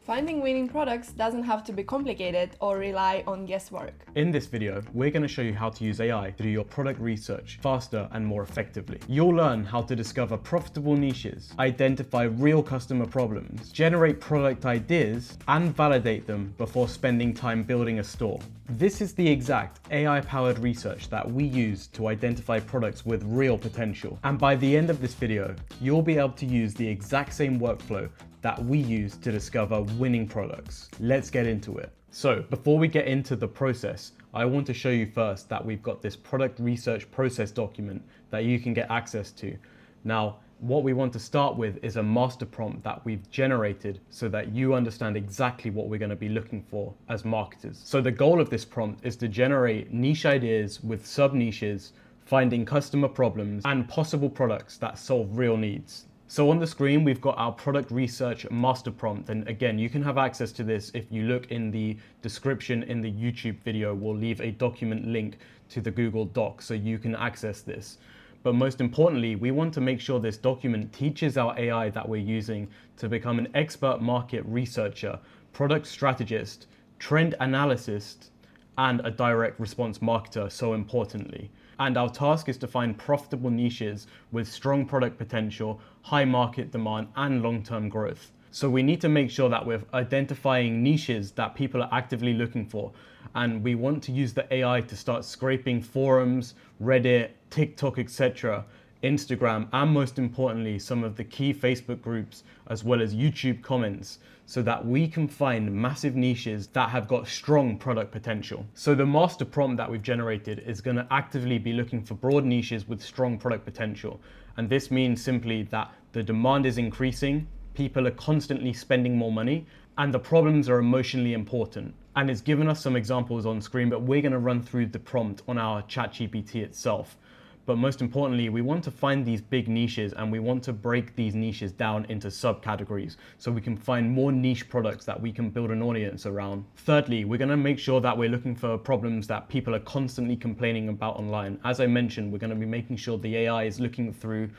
Finding winning products doesn't have to be complicated or rely on guesswork. In this video, we're going to show you how to use AI to do your product research faster and more effectively. You'll learn how to discover profitable niches, identify real customer problems, generate product ideas, and validate them before spending time building a store. This is the exact AI-powered research that we use to identify products with real potential. And by the end of this video, you'll be able to use the exact same workflow that we use to discover winning products. Let's get into it. So before we get into the process, I want to show you first that we've got this product research process document that you can get access to. Now, what we want to start with is a master prompt that we've generated so that you understand exactly what we're going to be looking for as marketers. So the goal of this prompt is to generate niche ideas with sub-niches, finding customer problems, and possible products that solve real needs. So on the screen, we've got our product research master prompt. And again, you can have access to this if you look in the description in the YouTube video. We'll leave a document link to the Google Doc so you can access this. But most importantly, we want to make sure this document teaches our AI that we're using to become an expert market researcher, product strategist, trend analyst, and a direct response marketer, so importantly. And our task is to find profitable niches with strong product potential, high market demand, and long-term growth. So we need to make sure that we're identifying niches that people are actively looking for. And we want to use the AI to start scraping forums, Reddit, TikTok, etc., Instagram, and most importantly, some of the key Facebook groups, as well as YouTube comments, so that we can find massive niches that have got strong product potential. So the master prompt that we've generated is going to actively be looking for broad niches with strong product potential. And this means simply that the demand is increasing, people are constantly spending more money, and the problems are emotionally important. And it's given us some examples on screen, but we're going to run through the prompt on our ChatGPT itself. But most importantly, we want to find these big niches and we want to break these niches down into subcategories so we can find more niche products that we can build an audience around. Thirdly, we're going to make sure that we're looking for problems that people are constantly complaining about online. As I mentioned, we're going to be making sure the AI is looking through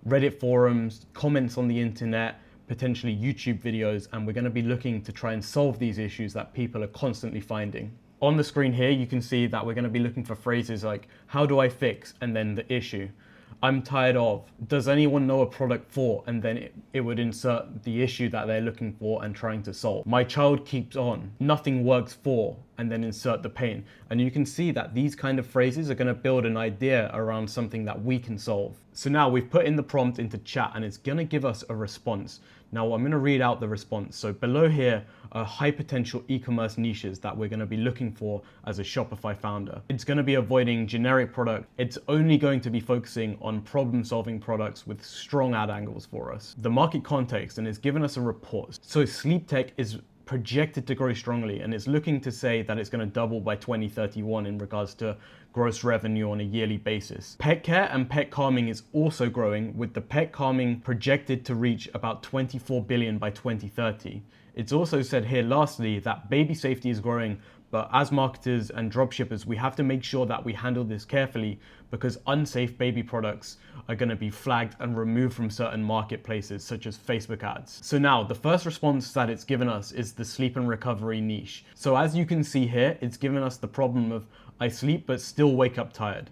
Reddit forums, comments on the internet, potentially YouTube videos, and we're going to be looking to try and solve these issues that people are constantly finding. On the screen here, you can see that we're going to be looking for phrases like, how do I fix? And then the issue. I'm tired of. Does anyone know a product for? And then it would insert the issue that they're looking for and trying to solve. My child keeps on. Nothing works for. And then insert the pain. And you can see that these kind of phrases are going to build an idea around something that we can solve. So now we've put in the prompt into chat and it's going to give us a response. Now I'm going to read out the response. So below here are high potential e-commerce niches that we're going to be looking for as a Shopify founder. It's going to be avoiding generic product. It's only going to be focusing on problem solving products with strong ad angles for us. The market context, and it's given us a report. So sleep tech is projected to grow strongly, and it's looking to say that it's going to double by 2031 in regards to gross revenue on a yearly basis. Pet care and pet calming is also growing, with the pet calming projected to reach about 24 billion by 2030. It's also said here lastly that baby safety is growing, but as marketers and dropshippers, we have to make sure that we handle this carefully because unsafe baby products are going to be flagged and removed from certain marketplaces such as Facebook ads. So now the first response that it's given us is the sleep and recovery niche. So as you can see here, it's given us the problem of I sleep but still wake up tired.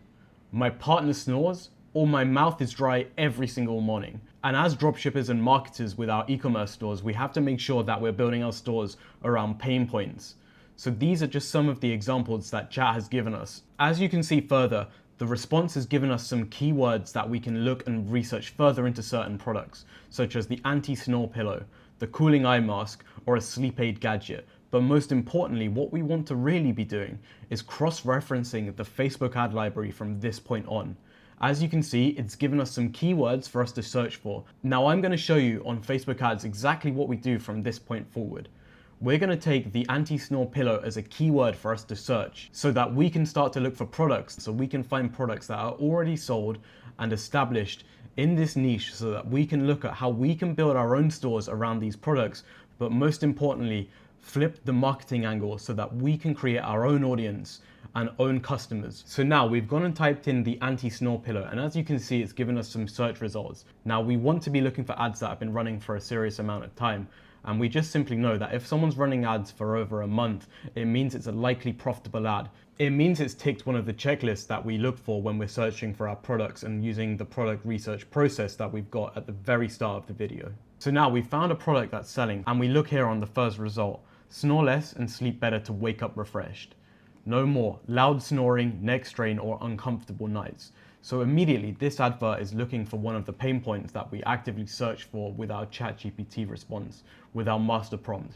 My partner snores, or my mouth is dry every single morning. And as dropshippers and marketers with our e-commerce stores, we have to make sure that we're building our stores around pain points. So these are just some of the examples that chat has given us. As you can see further, the response has given us some keywords that we can look and research further into certain products, such as the anti-snore pillow, the cooling eye mask, or a sleep aid gadget. But most importantly, what we want to really be doing is cross-referencing the Facebook ad library from this point on. As you can see, it's given us some keywords for us to search for. Now I'm going to show you on Facebook ads exactly what we do from this point forward. We're going to take the anti-snore pillow as a keyword for us to search so that we can start to look for products, so we can find products that are already sold and established in this niche so that we can look at how we can build our own stores around these products, but most importantly, flip the marketing angle so that we can create our own audience and own customers. So now we've gone and typed in the anti-snore pillow, and as you can see, it's given us some search results. Now we want to be looking for ads that have been running for a serious amount of time. And we just simply know that if someone's running ads for over a month, it means it's a likely profitable ad. It means it's ticked one of the checklists that we look for when we're searching for our products and using the product research process that we've got at the very start of the video. So now we've found a product that's selling, and we look here on the first result: snore less and sleep better to wake up refreshed. No more loud snoring, neck strain, or uncomfortable nights. So immediately this advert is looking for one of the pain points that we actively search for with our ChatGPT response, with our master prompt.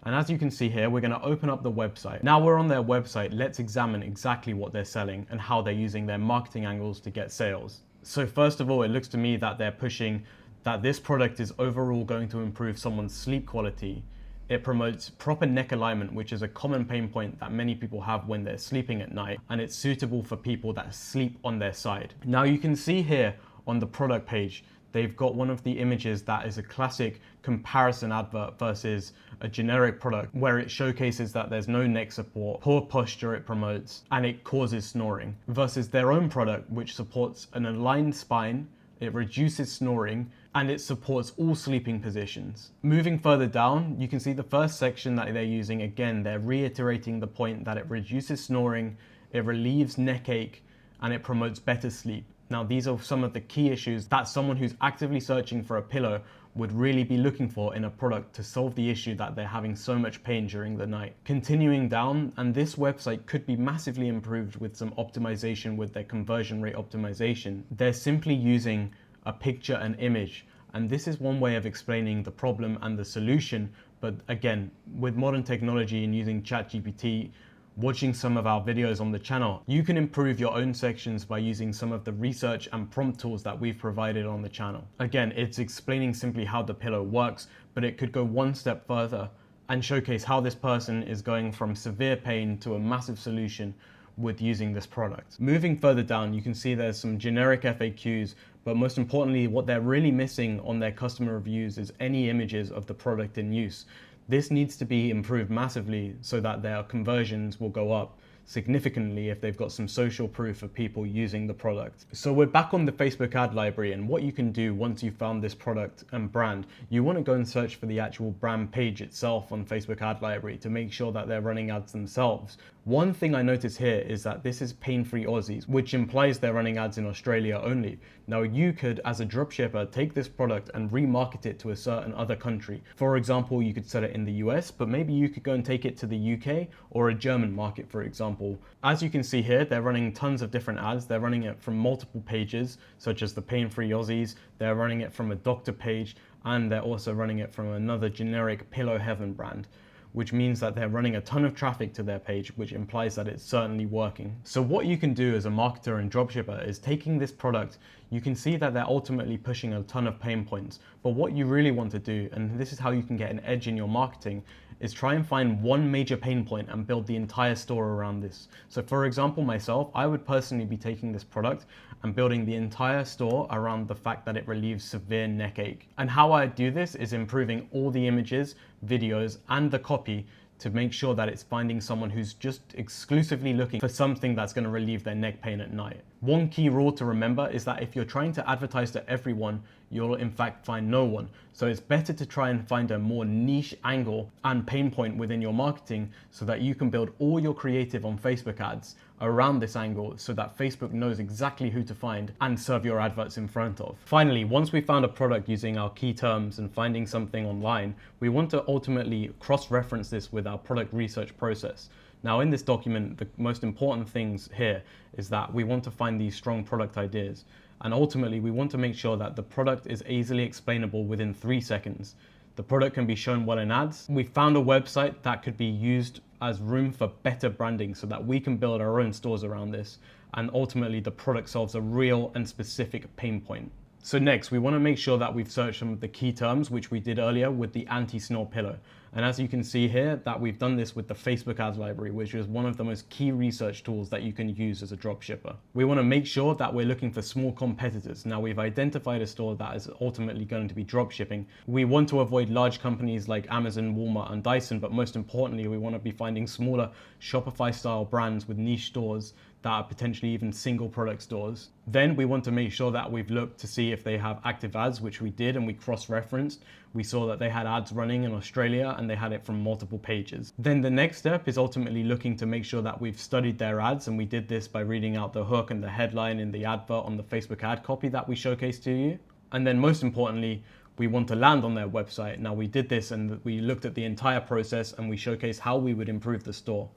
And as you can see here, we're going to open up the website. Now we're on their website, let's examine exactly what they're selling and how they're using their marketing angles to get sales. So first of all, it looks to me that they're pushing that this product is overall going to improve someone's sleep quality. It promotes proper neck alignment, which is a common pain point that many people have when they're sleeping at night, and it's suitable for people that sleep on their side. Now you can see here on the product page, they've got one of the images that is a classic comparison advert versus a generic product, where it showcases that there's no neck support, poor posture it promotes, and it causes snoring, versus their own product, which supports an aligned spine, it reduces snoring, and it supports all sleeping positions. Moving further down, you can see the first section that they're using. Again, they're reiterating the point that it reduces snoring, it relieves neck ache, and it promotes better sleep. Now, these are some of the key issues that someone who's actively searching for a pillow would really be looking for in a product to solve the issue that they're having so much pain during the night. Continuing down, and this website could be massively improved with some optimization with their conversion rate optimization. They're simply using a picture and image, and this is one way of explaining the problem and the solution. But again, with modern technology and using ChatGPT, watching some of our videos on the channel, you can improve your own sections by using some of the research and prompt tools that we've provided on the channel. Again, it's explaining simply how the pillow works, but it could go one step further and showcase how this person is going from severe pain to a massive solution with using this product. Moving further down, you can see there's some generic FAQs, but most importantly, what they're really missing on their customer reviews is any images of the product in use. This needs to be improved massively so that their conversions will go up significantly if they've got some social proof of people using the product. So we're back on the Facebook ad library, and what you can do once you've found this product and brand, you want to go and search for the actual brand page itself on Facebook ad library to make sure that they're running ads themselves. One thing I notice here is that this is pain-free Aussies, which implies they're running ads in Australia only. Now you could, as a dropshipper, take this product and remarket it to a certain other country. For example, you could sell it in the US, but maybe you could go and take it to the UK or a German market, for example. As you can see here, they're running tons of different ads. They're running it from multiple pages, such as the pain-free Aussies. They're running it from a doctor page, and they're also running it from another generic Pillow Heaven brand, which means that they're running a ton of traffic to their page, which implies that it's certainly working. So what you can do as a marketer and dropshipper is taking this product, you can see that they're ultimately pushing a ton of pain points. But what you really want to do, and this is how you can get an edge in your marketing, is try and find one major pain point and build the entire store around this. So for example, myself, I would personally be taking this product and building the entire store around the fact that it relieves severe neck ache. And how I do this is improving all the images, videos, and the copy to make sure that it's finding someone who's just exclusively looking for something that's going to relieve their neck pain at night. One key rule to remember is that if you're trying to advertise to everyone, you'll in fact find no one. So it's better to try and find a more niche angle and pain point within your marketing so that you can build all your creative on Facebook ads around this angle so that Facebook knows exactly who to find and serve your adverts in front of. Finally, once we found a product using our key terms and finding something online, we want to ultimately cross-reference this with our product research process. Now in this document, the most important things here is that we want to find these strong product ideas. And ultimately, we want to make sure that the product is easily explainable within 3 seconds. The product can be shown well in ads. We found a website that could be used as room for better branding so that we can build our own stores around this. And ultimately, the product solves a real and specific pain point. So next, we want to make sure that we've searched some of the key terms, which we did earlier with the anti-snore pillow. And as you can see here, that we've done this with the Facebook ads library, which is one of the most key research tools that you can use as a dropshipper. We want to make sure that we're looking for small competitors. Now we've identified a store that is ultimately going to be dropshipping. We want to avoid large companies like Amazon, Walmart, and Dyson, but most importantly, we want to be finding smaller Shopify style brands with niche stores that are potentially even single product stores. Then we want to make sure that we've looked to see if they have active ads, which we did, and we cross-referenced. We saw that they had ads running in Australia and they had it from multiple pages. Then the next step is ultimately looking to make sure that we've studied their ads, and we did this by reading out the hook and the headline in the advert on the Facebook ad copy that we showcased to you. And then most importantly, we want to land on their website. Now we did this and we looked at the entire process and we showcased how we would improve the store.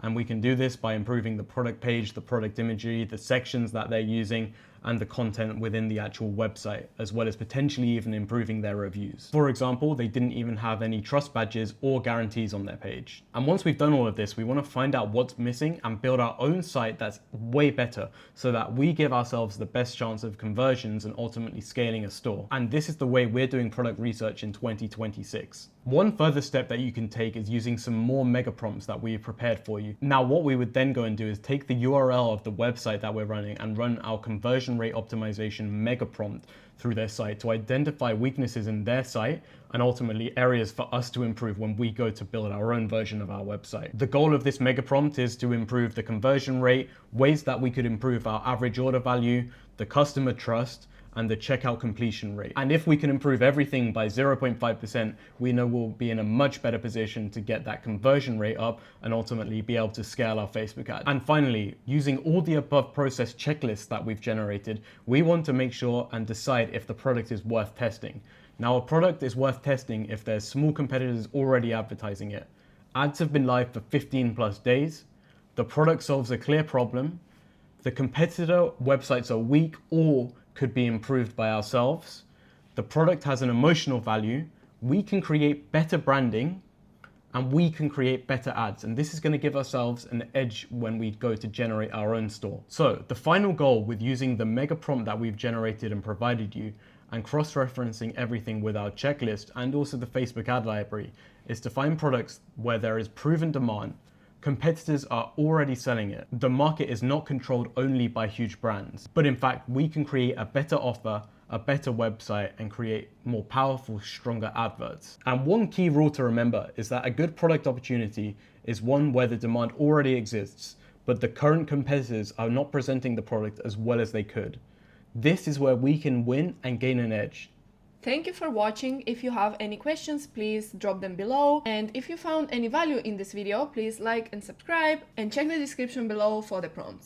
And we can do this by improving the product page, the product imagery, the sections that they're using, and the content within the actual website, as well as potentially even improving their reviews. For example, they didn't even have any trust badges or guarantees on their page. And once we've done all of this, we want to find out what's missing and build our own site that's way better so that we give ourselves the best chance of conversions and ultimately scaling a store. And this is the way we're doing product research in 2026. One further step that you can take is using some more mega prompts that we've prepared for you. Now, what we would then go and do is take the URL of the website that we're running and run our conversion rate optimization mega prompt through their site to identify weaknesses in their site and ultimately areas for us to improve when we go to build our own version of our website. The goal of this mega prompt is to improve the conversion rate, ways that we could improve our average order value, the customer trust, and the checkout completion rate. And if we can improve everything by 0.5%, we know we'll be in a much better position to get that conversion rate up and ultimately be able to scale our Facebook ad. And finally, using all the above process checklists that we've generated, we want to make sure and decide if the product is worth testing. Now, a product is worth testing if there's small competitors already advertising it. Ads have been live for 15 plus days. The product solves a clear problem. The competitor websites are weak or could be improved by ourselves. The product has an emotional value. We can create better branding and we can create better ads. And this is going to give ourselves an edge when we go to generate our own store. So the final goal with using the mega prompt that we've generated and provided you and cross-referencing everything with our checklist and also the Facebook ad library is to find products where there is proven demand. Competitors are already selling it. The market is not controlled only by huge brands, but in fact, we can create a better offer, a better website, and create more powerful, stronger adverts. And one key rule to remember is that a good product opportunity is one where the demand already exists, but the current competitors are not presenting the product as well as they could. This is where we can win and gain an edge. Thank you for watching. If you have any questions, please drop them below. And if you found any value in this video, please like and subscribe and check the description below for the prompts.